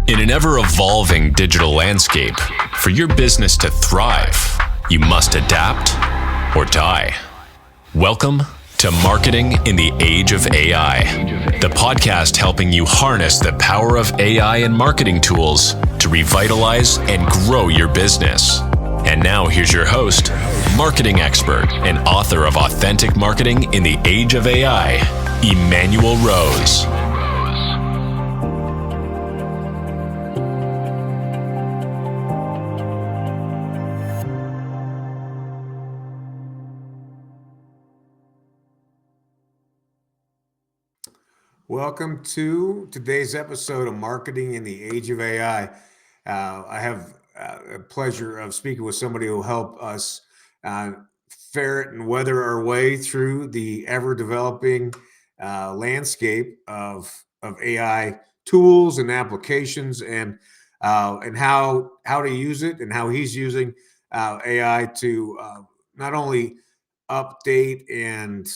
In an ever-evolving digital landscape, for your business to thrive, you must adapt or die. Welcome to Marketing in the Age of AI, the podcast helping you harness the power of AI and marketing tools to revitalize and grow your business. And now here's your host, marketing expert and author of Authentic Marketing in the Age of AI, Emanuel Rose. Welcome to today's episode of Marketing in the Age of AI. I have a pleasure of speaking with somebody who will help us ferret and weather our way through the ever-developing landscape of AI tools and applications, and how to use it, and how he's using AI to not only update and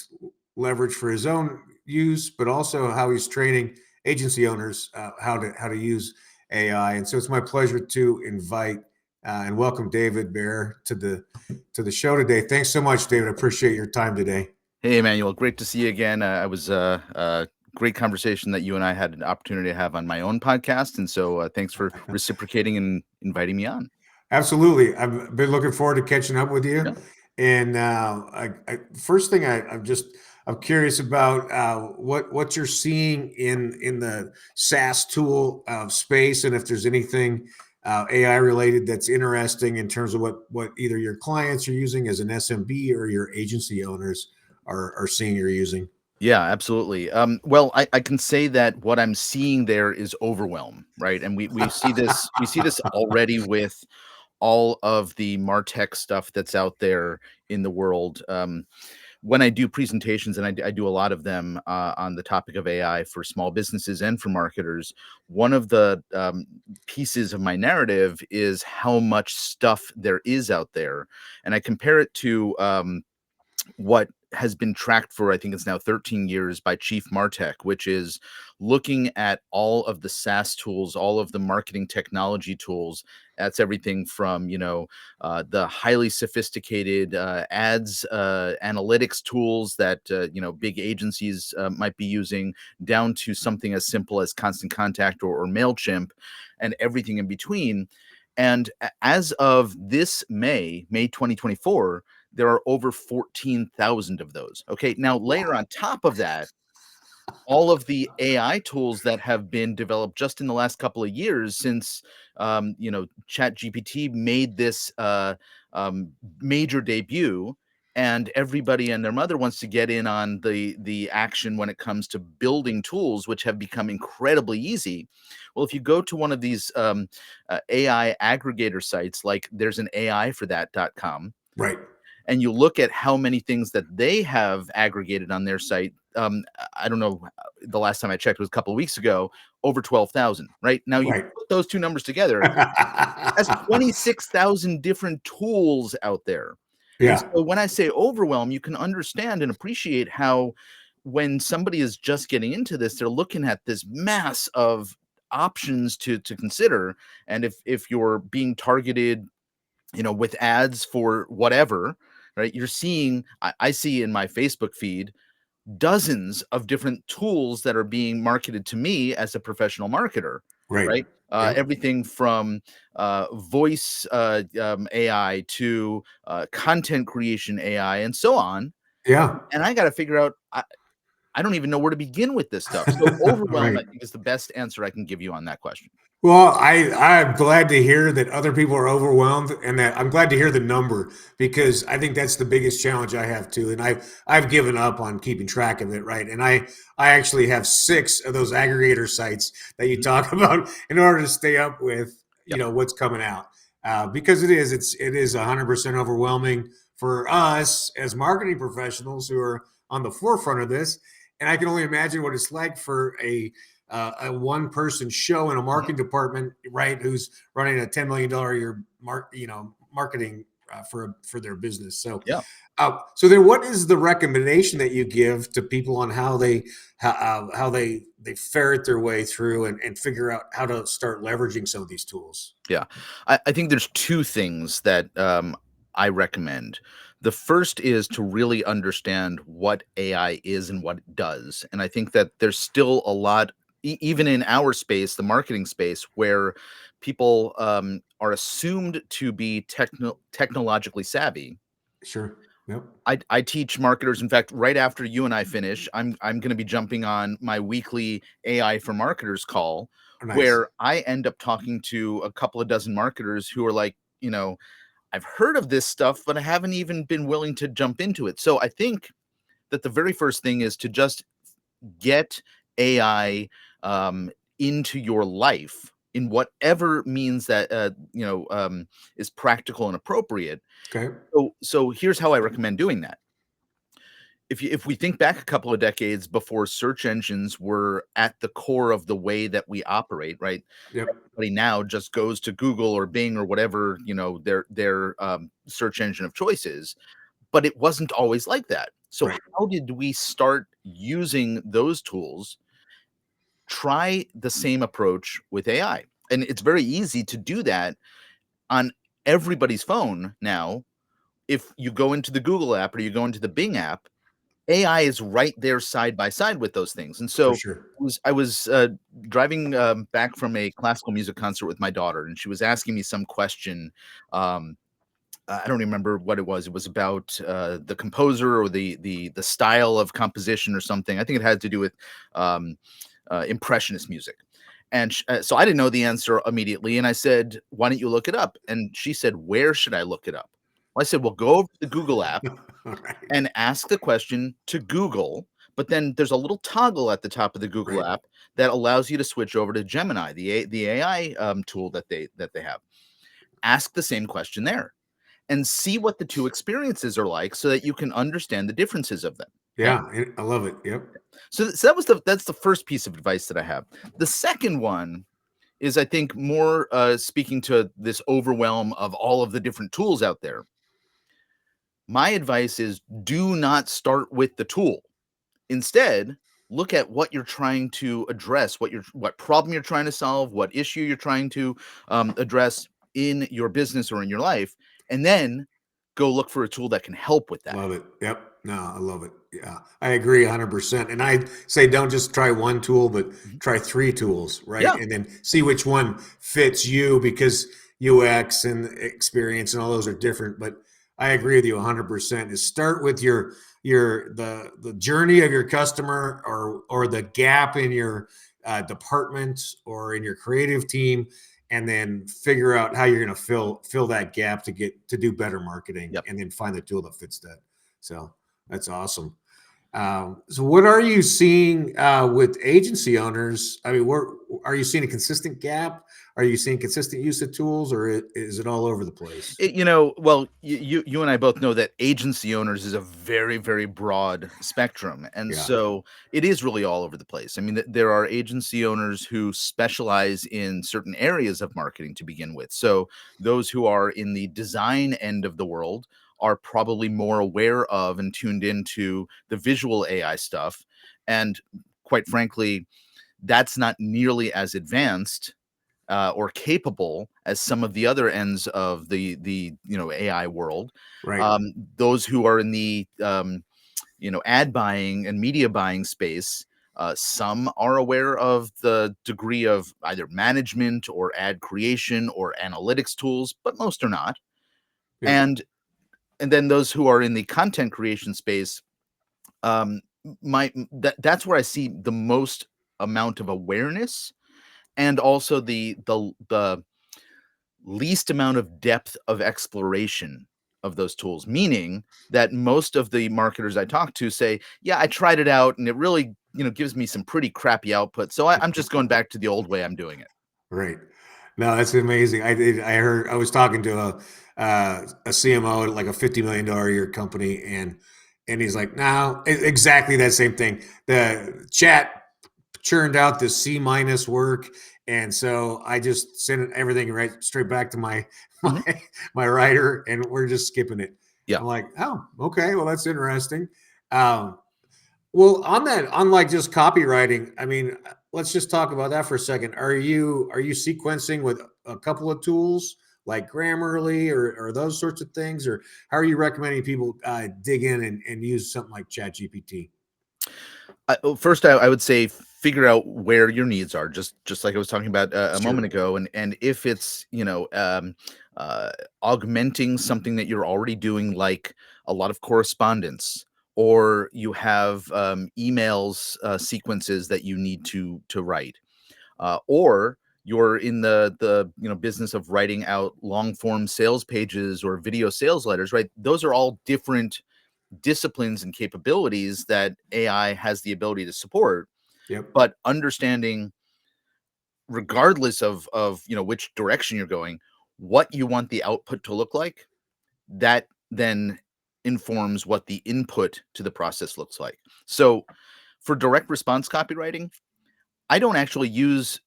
leverage for his own use, but also how he's training agency owners how to use AI. And so it's my pleasure to invite and welcome David Baer to the show today. Thanks so much, David. I appreciate your time today. Hey, Emanuel, great to see you again. It was a great conversation that you and I had an opportunity to have on my own podcast, and so thanks for reciprocating and inviting me on. Absolutely, I've been looking forward to catching up with you. Yeah. And first thing I'm curious about what you're seeing in the SaaS tool space, and if there's anything AI related that's interesting in terms of what either your clients are using as an SMB or your agency owners are seeing you're using. Yeah, absolutely. Well, I can say that what I'm seeing there is overwhelm, right? And we see this already with all of the MarTech stuff that's out there in the world. When I do presentations, and I do a lot of them on the topic of AI for small businesses and for marketers, one of the pieces of my narrative is how much stuff there is out there. And I compare it to what has been tracked for, I think it's now 13 years by Chief Martech, which is looking at all of the SaaS tools, all of the marketing technology tools. That's everything from, the highly sophisticated ads analytics tools that, big agencies might be using, down to something as simple as Constant Contact or MailChimp, and everything in between. And as of this May 2024, there are over 14,000 of those. Okay, now layer on top of that all of the AI tools that have been developed just in the last couple of years since ChatGPT made this major debut, and everybody and their mother wants to get in on the action when it comes to building tools, which have become incredibly easy. Well, if you go to one of these AI aggregator sites, like there's an AI for that.com, right, and you look at how many things that they have aggregated on their site, I don't know, the last time I checked was a couple of weeks ago, over 12,000, right? Now you put those two numbers together, that's 26,000 different tools out there. Yeah. And so when I say overwhelm, you can understand and appreciate how when somebody is just getting into this, they're looking at this mass of options to consider. And if you're being targeted, with ads for whatever, right? You're seeing, I see in my Facebook feed, dozens of different tools that are being marketed to me as a professional marketer, right? Everything from voice AI to content creation AI and so on. Yeah. And I got to figure out, I don't even know where to begin with this stuff. So overwhelmed, I think, is the best answer I can give you on that question. Well, I'm glad to hear that other people are overwhelmed, and that I'm glad to hear the number, because I think that's the biggest challenge I have too. And I've given up on keeping track of it, right? And I actually have 6 of those aggregator sites that you talk about in order to stay up with what's coming out, because it is 100% overwhelming for us as marketing professionals who are on the forefront of this. And I can only imagine what it's like for a one-person show in a marketing department, right, who's running a $10 million a year marketing for their business. So, Yeah. so then, what is the recommendation that you give to people on how they ferret their way through and figure out how to start leveraging some of these tools? Yeah. I think there's two things that I recommend. The first is to really understand what AI is and what it does. And I think that there's still a lot, even in our space, the marketing space, where people are assumed to be technologically savvy. Sure. Yep. I teach marketers. In fact, right after you and I finish, I'm going to be jumping on my weekly AI for marketers call, Nice. where I end up talking to a couple of dozen marketers who are like, I've heard of this stuff, but I haven't even been willing to jump into it. So I think that the very first thing is to just get AI into your life in whatever means that is practical and appropriate. Okay. So here's how I recommend doing that. If we think back a couple of decades before search engines were at the core of the way that we operate, right? Yep. Everybody now just goes to Google or Bing or whatever, their search engine of choice is, but it wasn't always like that. So Right. how did we start using those tools? Try the same approach with AI. And it's very easy to do that on everybody's phone now. If you go into the Google app or you go into the Bing app, AI is right there side by side with those things. And For so sure. I was driving back from a classical music concert with my daughter, and she was asking me some question. Um, I don't remember what it was. It was about the composer or the style of composition or something. I think it had to do with um, impressionist music. And so I didn't know the answer immediately. And I said, "Why don't you look it up?" And she said, "Where should I look it up?" Well, I said, "Well, go over to the Google app All right. and ask the question to Google." But then there's a little toggle at the top of the Google Right. app that allows you to switch over to Gemini, the AI tool that they have. Ask the same question there and see what the two experiences are like, so that you can understand the differences of them. Okay, Yeah. I love it. Yep. so that's the first piece of advice that I have. The second one is, I think, more speaking to this overwhelm of all of the different tools out there. My advice is, do not start with the tool. Instead, look at what you're trying to address, what problem you're trying to solve, what issue you're trying to address in your business or in your life, and then go look for a tool that can help with that. Love it. Yep. No, I love it. Yeah, I agree 100%. And I say don't just try one tool, but Mhm. try three tools, right? Yeah, And then see which one fits you, because UX and experience and all those are different. But I agree with you 100%. Is start with the journey of your customer, or the gap in your department or in your creative team, and then figure out how you're going to fill that gap to do better marketing, yep. and then find the tool that fits that. So that's awesome. So what are you seeing with agency owners? I mean, are you seeing a consistent gap? Are you seeing consistent use of tools, or is it all over the place? Well, you and I both know that agency owners is a very, very broad spectrum, and Yeah. so it is really all over the place. I mean, there are agency owners who specialize in certain areas of marketing to begin with. So those who are in the design end of the world are probably more aware of and tuned into the visual AI stuff, and quite frankly, that's not nearly as advanced or capable as some of the other ends of the AI world. Right. Those who are in the ad buying and media buying space, some are aware of the degree of either management or ad creation or analytics tools, but most are not. Yep. And then those who are in the content creation space, that's where I see the most amount of awareness, and also the least amount of depth of exploration of those tools, meaning that most of the marketers I talk to say, yeah, I tried it out and it really gives me some pretty crappy output, so I'm just going back to the old way I'm doing it. Right. No, that's amazing. I was talking to a CMO at like a $50 million a year company, and he's like, no, exactly that same thing. The chat churned out this C- work, And so I just sent everything right straight back to my Mhm. my writer, and we're just skipping it. Yeah. I'm like, oh, okay, well that's interesting. Um, well, on that, unlike just copywriting, I mean, let's just talk about that for a second. Are you sequencing with a couple of tools like Grammarly or those sorts of things, or how are you recommending people dig in and use something like ChatGPT? First, I would say figure out where your needs are, just like I was talking about a moment Sure. ago, and if it's uh, augmenting something that you're already doing, like a lot of correspondence, or you have emails sequences that you need to write, or you're in the business of writing out long form sales pages or video sales letters, right? Those are all different disciplines and capabilities that AI has the ability to support, Yep. but understanding, regardless of which direction you're going, what you want the output to look like, that then informs what the input to the process looks like. So for direct response copywriting, I don't actually use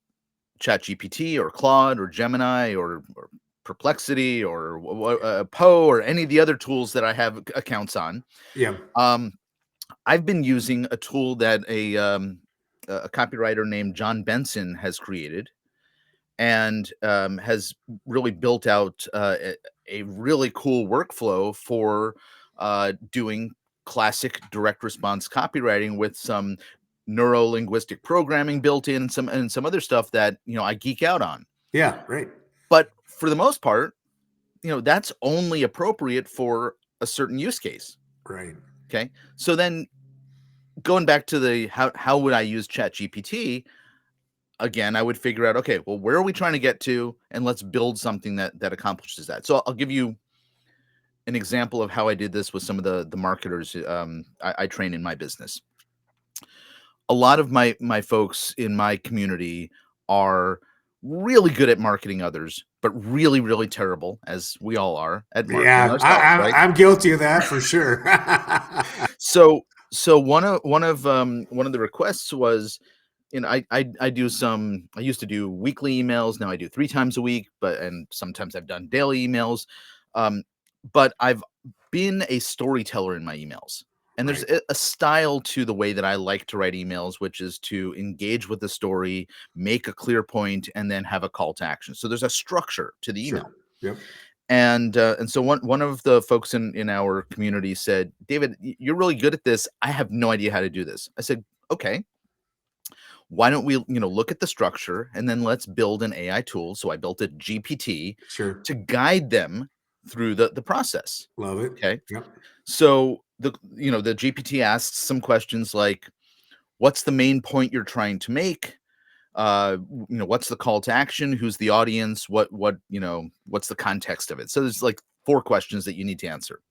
ChatGPT or Claude or Gemini or Perplexity or Poe or any of the other tools that I have accounts on. Yeah. Um, I've been using a tool that a copywriter named John Benson has created, and has really built out a really cool workflow for doing classic direct response copywriting with some neuro linguistic programming built in, and some other stuff that I geek out on. Yeah. Right. But for the most part, that's only appropriate for a certain use case. Right. Okay, so then going back to the how would I use ChatGPT? Again, I would figure out, okay, well, where are we trying to get to, and let's build something that accomplishes that. So I'll give you an example of how I did this with some of the marketers I train in my business. A lot of my folks in my community are really good at marketing others, but really, really terrible, as we all are, at marketing Yeah. ourselves, right? I'm guilty of that for sure. So one of the requests was, I do I used to do weekly emails. Now I do 3 times a week, and sometimes I've done daily emails. Um, but I've been a storyteller in my emails. And there's Right. a style to the way that I like to write emails, which is to engage with the story, make a clear point, and then have a call to action. So there's a structure to the email. Sure. Yep. And so one of the folks in our community said, "David, you're really good at this. I have no idea how to do this." I said, "Okay, why don't we look at the structure, and then let's build an AI tool." So I built a GPT Sure. to guide them through the process. Love it. Okay, Yep. so the GPT asks some questions like, what's the main point you're trying to make? What's the call to action? Who's the audience? What's the context of it? So there's like 4 questions that you need to answer.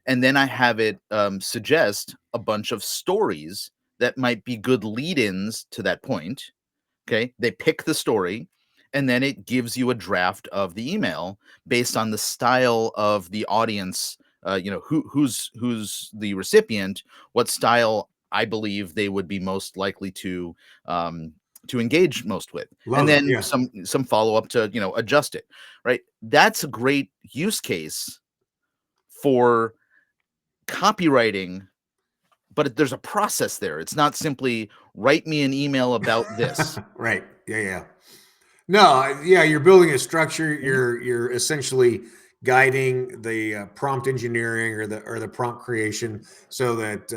And then I have it suggest a bunch of stories that might be good lead-ins to that point. Okay, they pick the story, and then it gives you a draft of the email based on the style of the audience. Who's the recipient, what style I believe they would be most likely to engage most with, and Love it. then Yeah. some follow up to adjust it. Right, that's a great use case for copywriting, but there's a process there. It's not simply write me an email about this. Right. Yeah. Yeah. No, yeah, you're building a structure. Mhm. You're essentially guiding the prompt engineering or the prompt creation so that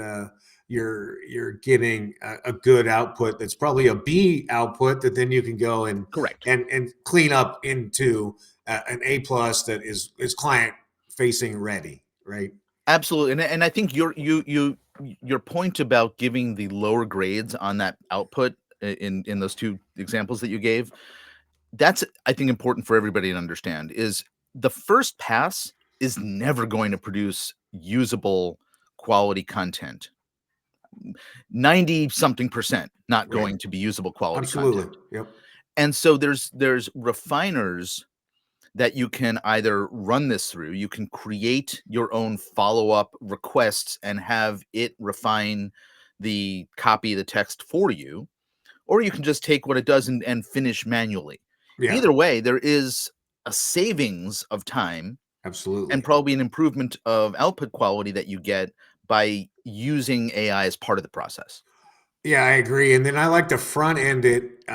you're getting a good output. That's probably a B output that then you can go Correct. and clean up into an A plus that is client facing ready. Right. Absolutely, and I think your point about giving the lower grades on that output in those 2 examples that you gave, that's, I think, important for everybody to understand, is the first pass is never going to produce usable quality content. 90 something percent not Right. going to be usable quality Absolutely. content. Yep. And so there's refiners that you can either run this through. You can create your own follow-up requests and have it refine the copy, the text for you, or you can just take what it does and finish manually. Yeah, Either way, there is a savings of time and absolutely. probably an improvement of output quality that you get by using AI as part of the process. Yeah, I agree. And then I like to front end it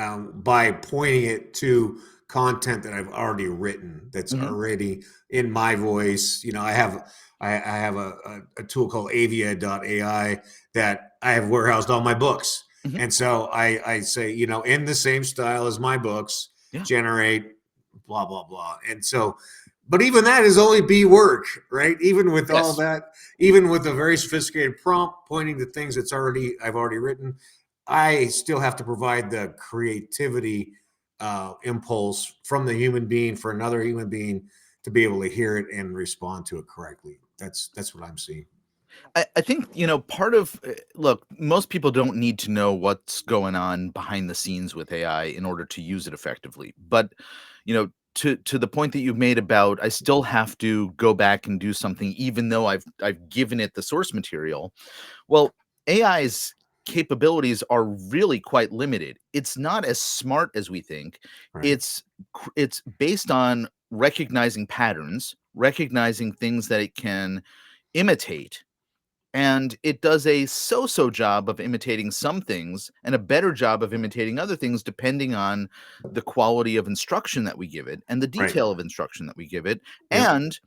by pointing it to content that I've already written, that's Hmm. already in my voice. I have a tool called Avia.ai that I have warehoused all my books. Hmm. And so I say, in the same style as my books, Yeah. generate blah, blah, blah. And so, but even that is only B work, right? Even with all Yes. that, even with a very sophisticated prompt pointing to things I've already written, I still have to provide the creativity impulse from the human being for another human being to be able to hear it and respond to it correctly. That's what I'm seeing. I think, part of look, most people don't need to know what's going on behind the scenes with AI in order to use it effectively. But, to the point that you've made about I still have to go back and do something even though I've given it the source material. Well, AI's capabilities are really quite limited. It's not as smart as we think. Right, It's based on recognizing patterns, recognizing things that it can imitate, and it does a so-so job of imitating some things and a better job of imitating other things depending on the quality of instruction that we give it and the right. detail of instruction that we give it Yep. and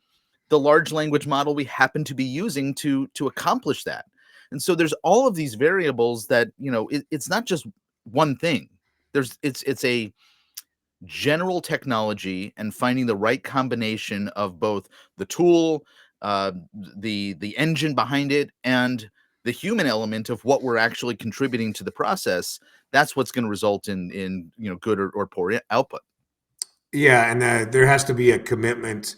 the large language model we happen to be using to accomplish that. And so there's all of these variables that, it's not just one thing. It's a general technology and finding the right combination of both the tool, the engine behind it, and the human element of what we're actually contributing to the process. That's what's going to result in good or poor output. Yeah, and there has to be a commitment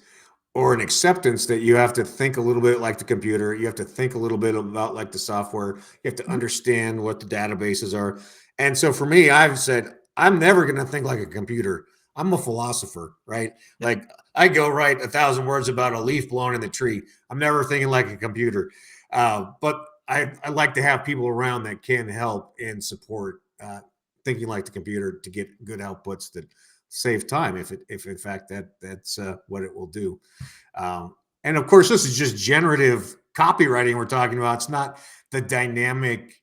or an acceptance that you have to think a little bit like the computer. You have to think a little bit about like the software. You have to Mhm. understand what the databases are. And so for me, I've said, I'm never going to think like a computer. I'm a philosopher, right? Yep. Like I go write 1,000 words about a leaf blowing in the tree. I'm never thinking like a computer. But I like to have people around that can help and support thinking like the computer to get good outputs that save time if in fact that's what it will do. And of course, this is just generative copywriting we're talking about. It's not the dynamic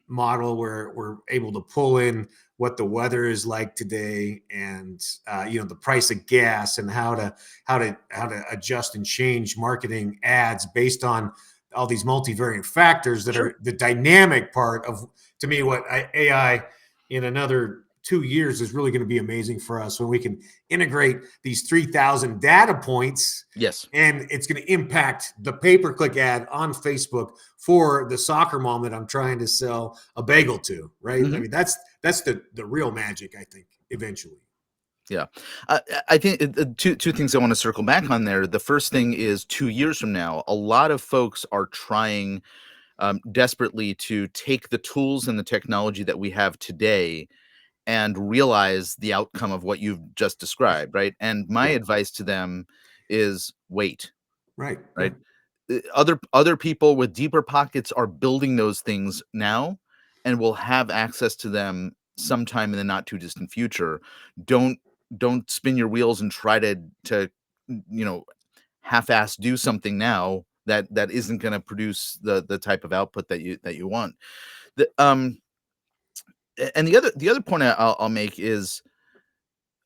model where we're able to pull in what the weather is like today and the price of gas and how to adjust and change marketing ads based on all these multivariant factors that Sure. are the dynamic part of, to me, what AI in another 2 years is really going to be amazing for us when we can integrate these 3,000 data points, Yes. and it's going to impact the pay-per-click ad on Facebook for the soccer mom that I'm trying to sell a bagel to, right? I Hmm. mean, that's the real magic, I think, eventually. Yeah. I think two things I want to circle back on there. The first thing is 2 years from now, a lot of folks are trying desperately to take the tools and the technology that we have today and realize the outcome of what you've just described, right? And my Yeah. advice to them is wait, Right. Yeah. right? Other people with deeper pockets are building those things now and will have access to them sometime in the not too distant future. Don't don't spin your wheels and try to you know half-ass do something now that isn't going to produce the type of output that you want. The and the other point I'll make is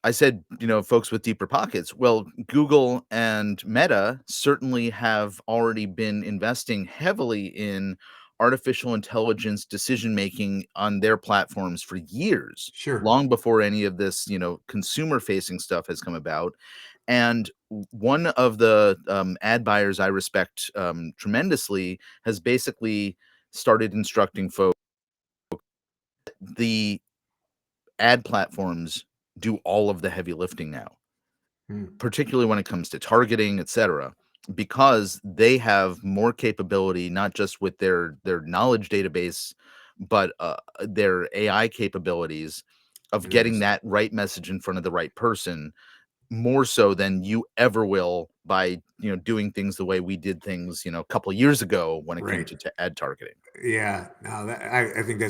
I said, folks with deeper pockets. Well, Google and Meta certainly have already been investing heavily in artificial intelligence decision making on their platforms for years, Sure. long before any of this, consumer facing stuff has come about. And one of the ad buyers I respect tremendously has basically started instructing folks the ad platforms do all of the heavy lifting now, Hmm. particularly when it comes to targeting, etc., because they have more capability, not just with their knowledge database, but their AI capabilities of getting Interesting. that right message in front of the right person more so than you ever will by doing things the way we did things a couple of years ago when it came Right. to ad targeting. Yeah, no, I think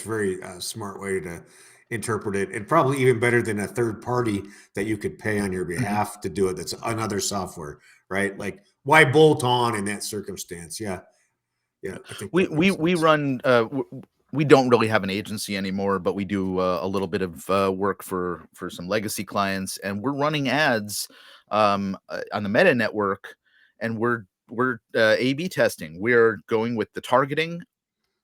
very smart way to interpret it, and probably even better than a third party that you could pay on your Mhm. behalf to do it. That's another software, right? Like why bolt on in that circumstance? Yeah, yeah, I think We that we makes we sense. run we don't really have an agency anymore, but we do a little bit of work for some legacy clients, and we're running ads on the Meta network, and we're A/B testing. We're going with the targeting,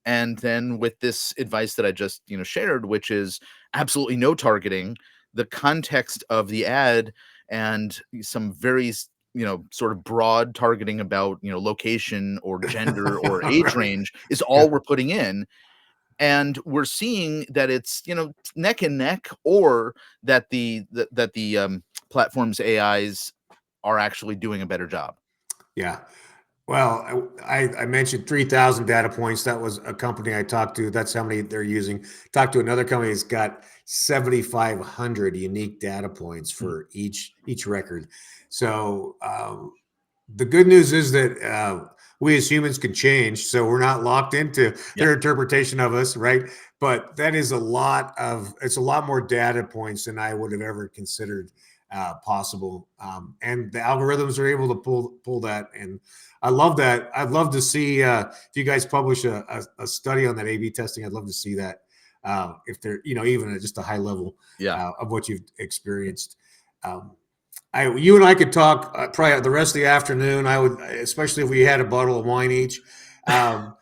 and then with this advice that I just shared, which is absolutely no targeting, the context of the ad, and some very sort of broad targeting about location or gender or age Right. range is Yeah, all we're putting in, and we're seeing that it's neck and neck, or that the platforms AIs are actually doing a better job. yeah. Well, I mentioned 3,000 data points. That was a company I talked to. That's how many they're using. Talked to another company that's got 7,500 unique data points Mhm. for each record. So the good news is that we as humans can change, so we're not locked into Yeah. their interpretation of us, right? But that is it's a lot more data points than I would have ever considered possible, and the algorithms are able to pull that. And I love that. I'd love to see if you guys publish a study on that A/B testing. I'd love to see that if they're even at just a high level Yeah. of what you've experienced. Um, you and I could talk probably the rest of the afternoon. I would, especially if we had a bottle of wine each. Um,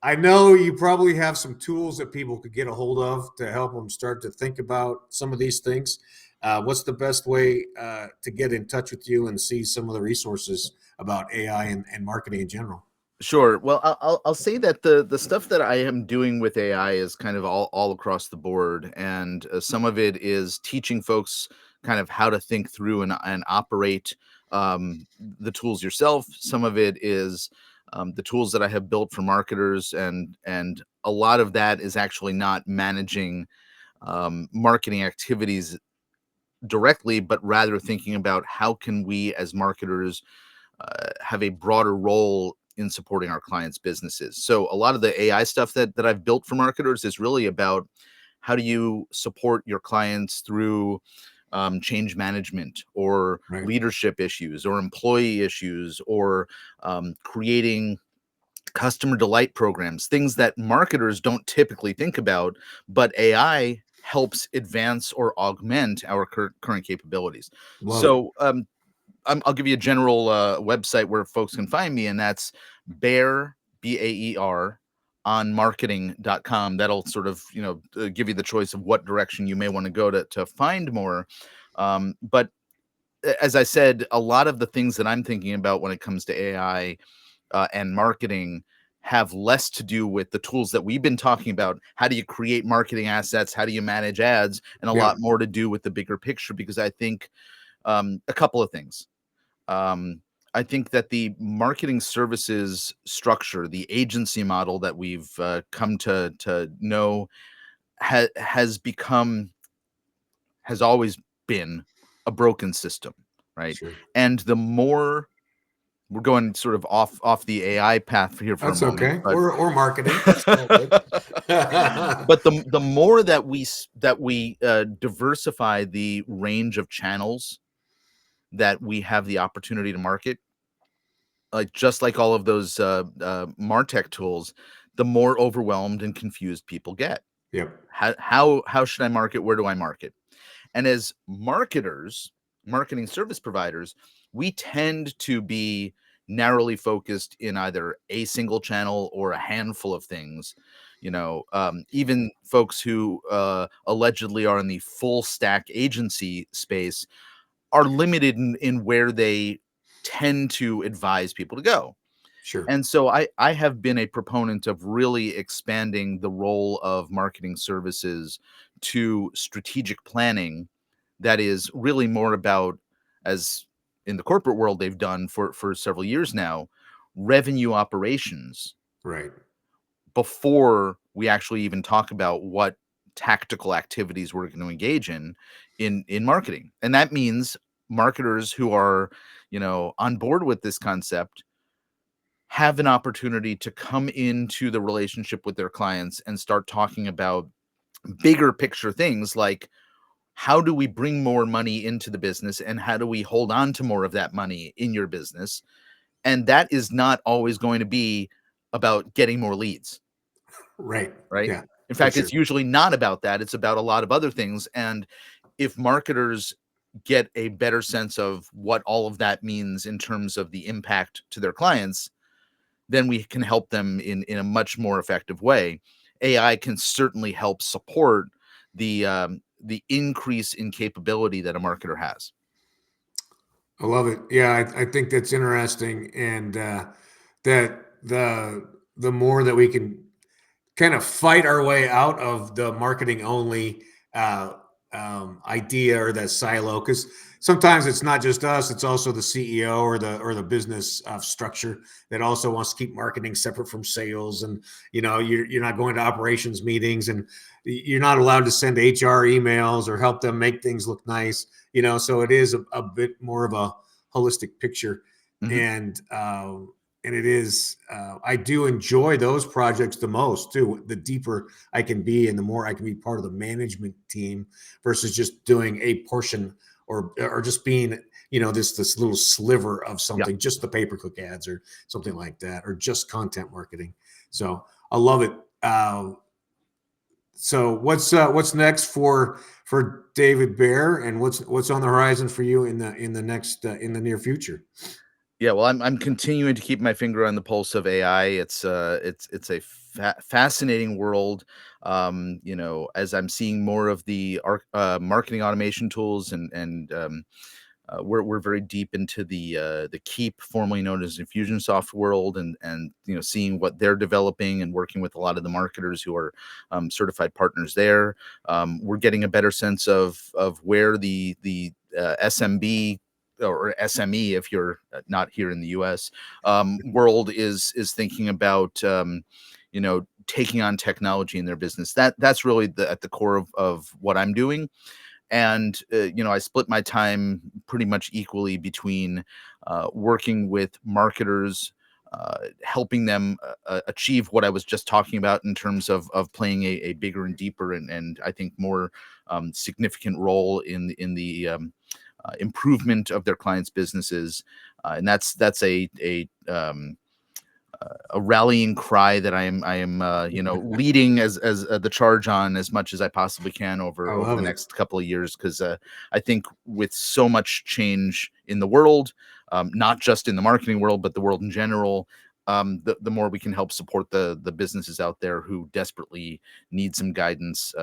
I know you probably have some tools that people could get a hold of to help them start to think about some of these things. What's the best way to get in touch with you and see some of the resources about AI and marketing in general? Sure. Well, I'll say that the stuff that I am doing with AI is kind of all across the board, and some of it is teaching folks kind of how to think through and operate the tools yourself. Some of it is the tools that I have built for marketers, and a lot of that is actually not managing marketing activities directly, but rather thinking about how can we as marketers have a broader role in supporting our clients' businesses. So a lot of the AI stuff that I've built for marketers is really about how do you support your clients through change management, or Right. leadership issues, or employee issues, or creating customer delight programs, things that marketers don't typically think about, but AI helps advance or augment our current capabilities. Love it. So I'll give you a general website where folks can find me, and that's Baer, Baer, on marketing.com. That'll sort of, give you the choice of what direction you may want to go to find more. But as I said, a lot of the things that I'm thinking about when it comes to AI and marketing have less to do with the tools that we've been talking about. How do you create marketing assets? How do you manage ads? And a Yeah. lot more to do with the bigger picture, because I think a couple of things. Um, I think that the marketing services structure, the agency model that we've come to know, has always been a broken system, right? Sure. And the more we're going sort of off the AI path here for a That's moment, okay. but Or marketing. That's all good. but the more that we diversify the range of channels that we have the opportunity to market, like just like all of those martech tools, the more overwhelmed and confused people get. Yep. How should I market? Where do I market? And as marketers, marketing service providers, we tend to be narrowly focused in either a single channel or a handful of things. Even folks who allegedly are in the full stack agency space are limited in where they tend to advise people to go. Sure. And so I have been a proponent of really expanding the role of marketing services to strategic planning, that is really more about, as in the corporate world they've done for several years now, revenue operations Right. before we actually even talk about what tactical activities we're going to engage in marketing. And that means marketers who are on board with this concept have an opportunity to come into the relationship with their clients and start talking about bigger picture things like, how do we bring more money into the business and how do we hold on to more of that money in your business? And that is not always going to be about getting more leads. Right. Right. Yeah. In fact, sure. it's usually not about that. It's about a lot of other things. And if marketers get a better sense of what all of that means in terms of the impact to their clients, then we can help them in a much more effective way. AI can certainly help support the increase in capability that a marketer has. I love it. Yeah, I think that's interesting, and that the more that we can kind of fight our way out of the marketing only uh, idea or that silo, because sometimes it's not just us; it's also the CEO or the business structure that also wants to keep marketing separate from sales, and you're not going to operations meetings, and you're not allowed to send HR emails or help them make things look nice. So it is a bit more of a holistic picture, Mhm. and it is I do enjoy those projects the most too. The deeper I can be and the more I can be part of the management team versus just doing a portion or just being this little sliver of Yeah. something, just the pay-per-click ads or something like that, or just content marketing. So I love it. So what's next for David Baer, and what's on the horizon for you in the next in the near future? Yeah, well, I'm continuing to keep my finger on the pulse of AI. It's a fascinating world. As I'm seeing more of the marketing automation tools, and we're very deep into the Keep, formerly known as Infusionsoft world, and seeing what they're developing and working with a lot of the marketers who are certified partners there. We're getting a better sense of where the SMB or SME, if you're not here in the U.S., world is thinking about taking on technology in their business. That's really at the core of what I'm doing. And I split my time pretty much equally between working with marketers, helping them achieve what I was just talking about in terms of playing a bigger and deeper and I think more significant role in the improvement of their clients' businesses, and that's a rallying cry that I am leading as the charge on as much as I possibly can I over love the it. next couple of years, because I think with so much change in the world, not just in the marketing world but the world in general, the more we can help support the businesses out there who desperately need some guidance.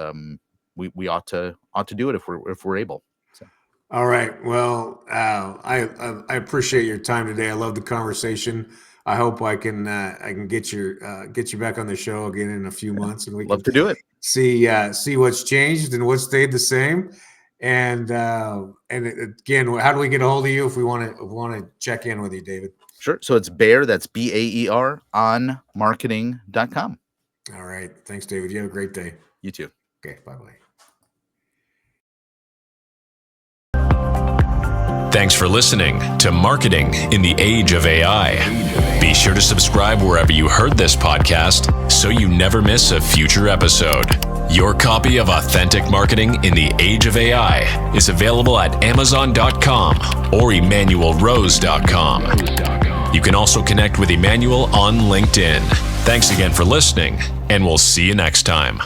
We ought to do it if we're able. So. All right. Well, I appreciate your time today. I love the conversation. I hope I can get you back on the show again in a few months, and we Love can to do it. see what's changed and what stayed the same. And again, how do we get a hold of you if we want to check in with you, David? Sure. So it's Baer, that's Baer, on marketing.com. All right. Thanks, David. You have a great day. You too. Okay. Bye-bye. Thanks for listening to Marketing in the Age of AI. Be sure to subscribe wherever you heard this podcast so you never miss a future episode. Your copy of Authentic Marketing in the Age of AI is available at Amazon.com or EmanuelRose.com. You can also connect with Emanuel on LinkedIn. Thanks again for listening, and we'll see you next time.